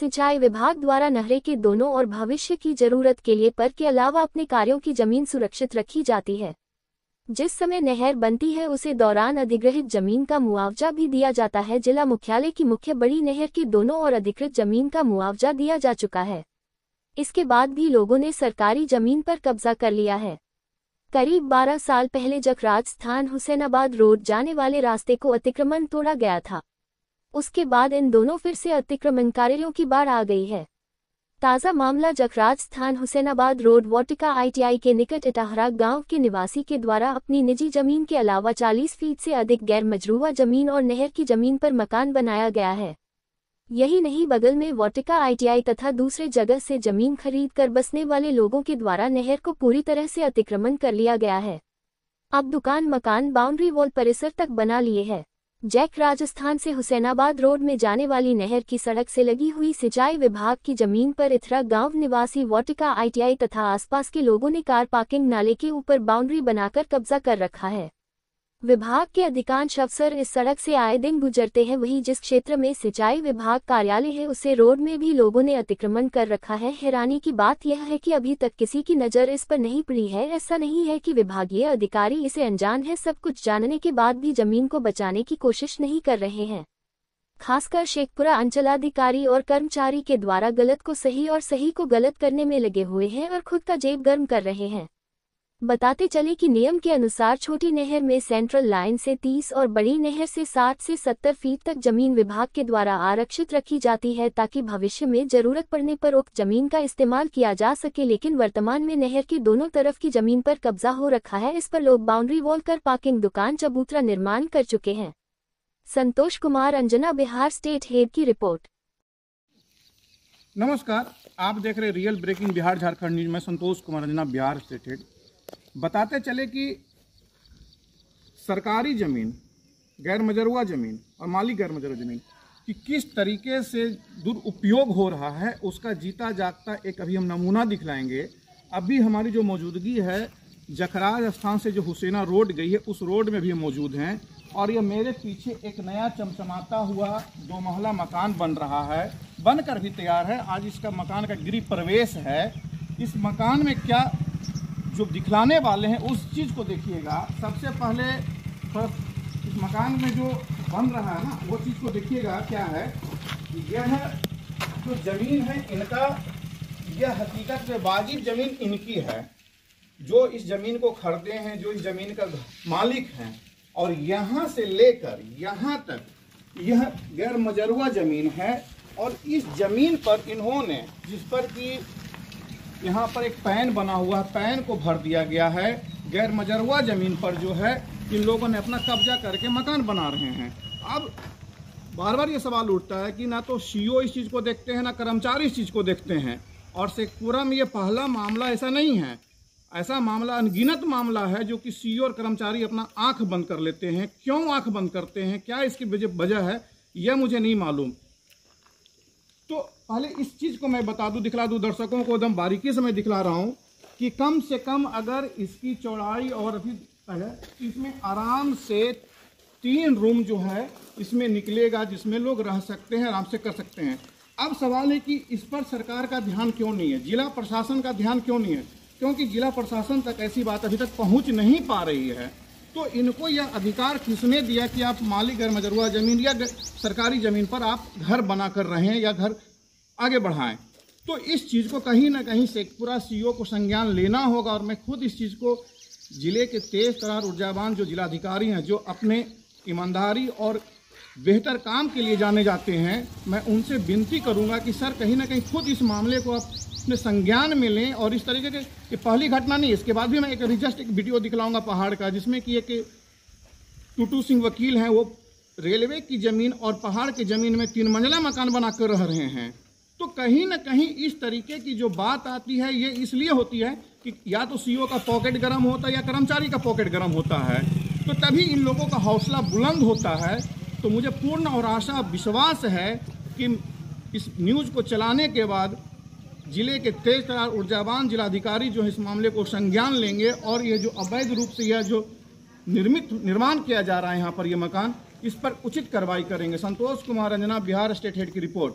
सिंचाई विभाग द्वारा नहरें के दोनों और भविष्य की जरूरत के लिए पर के अलावा अपने कार्यों की जमीन सुरक्षित रखी जाती है। जिस समय नहर बनती है उसे दौरान अधिग्रहित जमीन का मुआवजा भी दिया जाता है। जिला मुख्यालय की मुख्य बड़ी नहर के दोनों और अधिकृत जमीन का मुआवजा दिया जा चुका है। इसके बाद भी लोगों ने सरकारी जमीन पर कब्जा कर लिया है। करीब 12 साल पहले जब राजस्थान हुसैनाबाद रोड जाने वाले रास्ते को अतिक्रमण तोड़ा गया था, उसके बाद इन दोनों फिर से अतिक्रमणकारियों की बाढ़ आ गई है। ताज़ा मामला जब राजस्थान हुसैनाबाद रोड वाटिका ITI के निकट इटाहरा गांव के निवासी के द्वारा अपनी निजी जमीन के अलावा 40 फीट से अधिक गैर मजरूवा जमीन और नहर की जमीन पर मकान बनाया गया है। यही नहीं, बगल में वाटिका ITI तथा दूसरे जगह से जमीन खरीद कर बसने वाले लोगों के द्वारा नहर को पूरी तरह से अतिक्रमण कर लिया गया है। अब दुकान मकान बाउंड्री वॉल परिसर तक बना लिए है। जैक राजस्थान से हुसैनाबाद रोड में जाने वाली नहर की सड़क से लगी हुई सिंचाई विभाग की जमीन पर इथरा गांव निवासी वाटिका ITI तथा आसपास के लोगों ने कार पार्किंग नाले के ऊपर बाउंड्री बनाकर कब्जा कर रखा है। विभाग के अधिकांश अफसर इस सड़क से आए दिन गुजरते हैं, वहीं जिस क्षेत्र में सिंचाई विभाग कार्यालय है उसे रोड में भी लोगों ने अतिक्रमण कर रखा है। हैरानी की बात यह है कि अभी तक किसी की नज़र इस पर नहीं पड़ी है। ऐसा नहीं है कि विभागीय अधिकारी इसे अनजान है, सब कुछ जानने के बाद भी जमीन को बचाने की कोशिश नहीं कर रहे हैं। खासकर शेखपुरा अंचलाधिकारी और कर्मचारी के द्वारा गलत को सही और सही को गलत करने में लगे हुए हैं और खुद का जेब गर्म कर रहे हैं। बताते चले कि नियम के अनुसार छोटी नहर में सेंट्रल लाइन से 30 और बड़ी नहर से 60 से 70 फीट तक जमीन विभाग के द्वारा आरक्षित रखी जाती है ताकि भविष्य में जरूरत पड़ने पर उक्त जमीन का इस्तेमाल किया जा सके। लेकिन वर्तमान में नहर की दोनों तरफ की जमीन पर कब्जा हो रखा है। इस पर लोग बाउंड्री वॉल कर पार्किंग दुकान चबूतरा निर्माण कर चुके हैं। संतोष कुमार, अंजना, बिहार स्टेट हेड की रिपोर्ट। नमस्कार, आप देख रहे real breaking Bihar Jharkhand news में संतोष कुमार, अंजना, बिहार स्टेट हेड। बताते चले कि सरकारी ज़मीन, गैर मजरूआ ज़मीन और मालिक गैर मजरूआ ज़मीन कि किस तरीके से दुरुपयोग हो रहा है उसका जीता जागता एक अभी हम नमूना दिखलाएंगे। अभी हमारी जो मौजूदगी है जखराज स्थान से जो हुसैना रोड गई है उस रोड में भी मौजूद हैं और ये मेरे पीछे एक नया चमचमाता हुआ 2 महला मकान बन रहा है, बनकर भी तैयार है। आज इसका मकान का गृह प्रवेश है। इस मकान में क्या जो दिखलाने वाले हैं उस चीज़ को देखिएगा। सबसे पहले इस मकान में जो बन रहा है ना वो चीज़ को देखिएगा। क्या है, यह जो ज़मीन है इनका, यह हकीकत में वाजिब ज़मीन इनकी है। जो इस ज़मीन को खरीदे हैं, जो इस ज़मीन का मालिक हैं, और यहाँ से लेकर यहाँ तक यह गैर मजरूआ ज़मीन है। और इस ज़मीन पर इन्होंने, जिस पर कि यहाँ पर एक पैन बना हुआ है, पैन को भर दिया गया है। गैर मजरूआ ज़मीन पर जो है इन लोगों ने अपना कब्जा करके मकान बना रहे हैं। अब बार बार ये सवाल उठता है कि ना तो CO इस चीज़ को देखते हैं, ना कर्मचारी इस चीज़ को देखते हैं। और शेखपुरा में ये पहला मामला ऐसा नहीं है, ऐसा मामला अनगिनत मामला है जो कि CO और कर्मचारी अपना आंख बंद कर लेते हैं। क्यों आंख बंद करते हैं, क्या इसकी वजह है, यह मुझे नहीं मालूम। तो पहले इस चीज़ को मैं बता दूं, दिखला दूं दर्शकों को, एकदम बारीकी से मैं दिखला रहा हूं कि कम से कम अगर इसकी चौड़ाई और अभी इसमें आराम से 3 रूम जो है इसमें निकलेगा, जिसमें लोग रह सकते हैं, आराम से कर सकते हैं। अब सवाल है कि इस पर सरकार का ध्यान क्यों नहीं है, जिला प्रशासन का ध्यान क्यों नहीं है? क्योंकि जिला प्रशासन तक ऐसी बात अभी तक पहुंच नहीं पा रही है। तो इनको यह अधिकार किसने दिया कि आप मालिक गैर मजरूआ ज़मीन या सरकारी ज़मीन पर आप घर बना कर रहे हैं या घर आगे बढ़ाएं? तो इस चीज़ को कहीं ना कहीं शेखपुरा CO को संज्ञान लेना होगा। और मैं खुद इस चीज़ को ज़िले के तेज तरार ऊर्जावान जो जिलाधिकारी हैं, जो अपने ईमानदारी और बेहतर काम के लिए जाने जाते हैं, मैं उनसे विनती करूंगा कि सर कहीं ना कहीं खुद इस मामले को आप अपने संज्ञान में लें। और इस तरीके के ये पहली घटना नहीं, इसके बाद भी मैं जस्ट एक वीडियो दिखलाऊंगा पहाड़ का, जिसमें कि एक टूटू सिंह वकील हैं, वो रेलवे की ज़मीन और पहाड़ की ज़मीन में 3 मंजिला मकान बना कर रह रहे हैं। तो कहीं ना कहीं इस तरीके की जो बात आती है ये इसलिए होती है कि या तो CO का पॉकेट गर्म होता है या कर्मचारी का पॉकेट गर्म होता है, तो तभी इन लोगों का हौसला बुलंद होता है। तो मुझे पूर्ण और आशा विश्वास है कि इस न्यूज़ को चलाने के बाद जिले के तेज तरार ऊर्जावान जिलाधिकारी जो इस मामले को संज्ञान लेंगे और ये जो अवैध रूप से यह जो निर्माण किया जा रहा है यहाँ पर ये मकान, इस पर उचित कार्रवाई करेंगे। संतोष कुमार, अंजना, बिहार स्टेट हेड की रिपोर्ट।